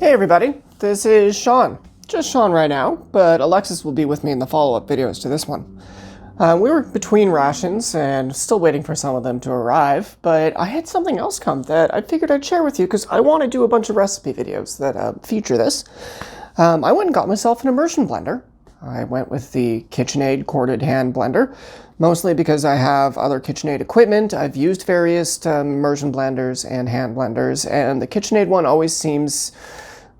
Hey everybody, this is Sean. Just Sean right now, but Alexis will be with me in the follow-up videos to this one. We were between rations and still waiting for some of them to arrive, but I had something else come that I figured I'd share with you because I want to do a bunch of recipe videos that feature this. I went and got myself an immersion blender. I went with the Kitchenaid corded hand blender, mostly because I have other Kitchenaid equipment. I've used various immersion blenders and hand blenders, and the Kitchenaid one always seems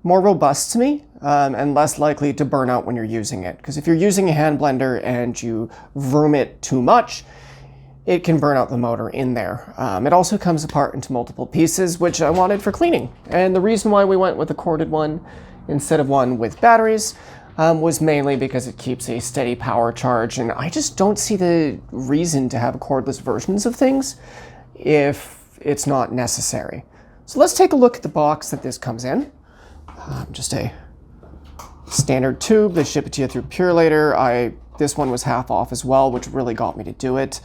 more robust to me and less likely to burn out when you're using it. Because if you're using a hand blender and you vroom it too much, it can burn out the motor in there. It also comes apart into multiple pieces, which I wanted for cleaning. And the reason why we went with the corded one instead of one with batteries was mainly because it keeps a steady power charge, and I just don't see the reason to have cordless versions of things if it's not necessary. So let's take a look at the box that this comes in. Just a standard tube. They ship it to you through Purelator. This one was half off as well, which really got me to do it.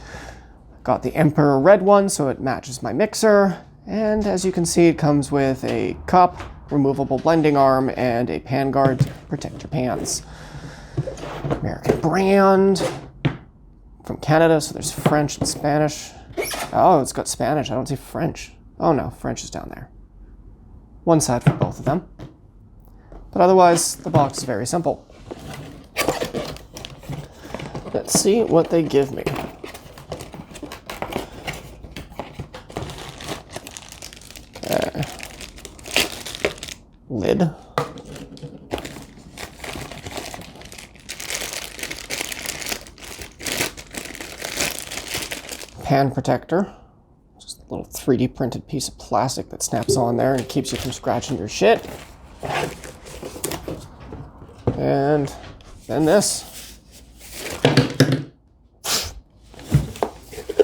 Got the Emperor red one, so it matches my mixer. And as you can see, it comes with a cup, removable blending arm, and a pan guard to protect your pans. American brand from Canada, so there's French and Spanish. Oh, it's got Spanish. I don't see French. Oh no, French is down there. One side for both of them. But otherwise, the box is very simple. Let's see what they give me. Okay. Lid. Pan protector. Just a little 3D printed piece of plastic that snaps on there and keeps you from scratching your shit. And then this.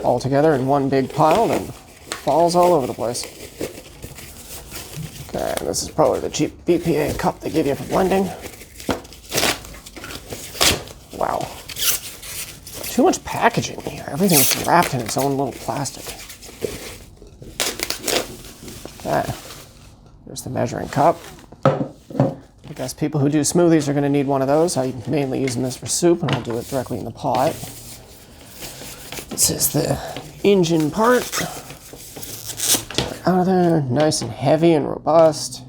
All together in one big pile and falls all over the place. Okay, this is probably the cheap BPA cup they give you for blending. Wow. Too much packaging here. Everything's wrapped in its own little plastic. Okay. There's the measuring cup. I guess people who do smoothies are going to need one of those. I'm mainly using this for soup, and I'll do it directly in the pot. This is the engine part. Take it out of there. Nice and heavy and robust. You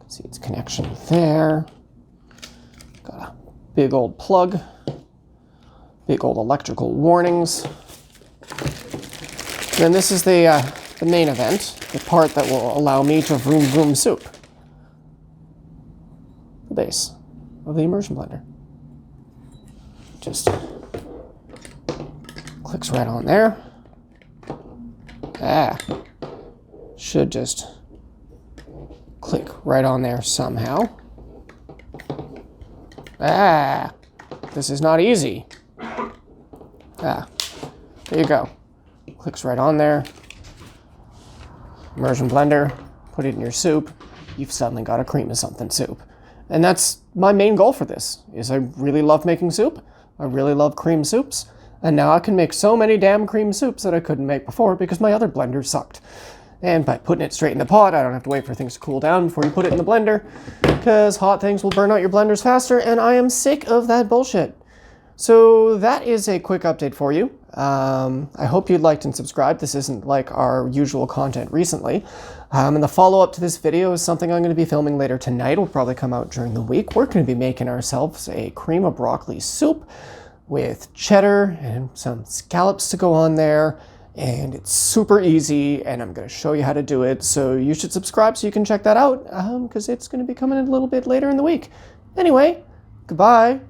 can see its connection there. Got a big old plug. Big old electrical warnings. And then this is the main event, the part that will allow me to Vroom Vroom Soup. The base of the immersion blender. Just clicks right on there. Should just click right on there somehow. This is not easy. There you go. Clicks right on there. Immersion blender, put it in your soup. You've suddenly got a cream of something soup. And that's my main goal for this, is I really love making soup. I really love cream soups. And now I can make so many damn cream soups that I couldn't make before because my other blender sucked. And by putting it straight in the pot, I don't have to wait for things to cool down before you put it in the blender, because hot things will burn out your blenders faster, and I am sick of that bullshit. So that is a quick update for you. I hope you liked and subscribed. This isn't like our usual content recently. And the follow-up to this video is something I'm going to be filming later tonight. It'll probably come out during the week. We're going to be making ourselves a cream of broccoli soup with cheddar and some scallops to go on there. And it's super easy, and I'm going to show you how to do it. So you should subscribe so you can check that out, because it's going to be coming in a little bit later in the week. Anyway, goodbye.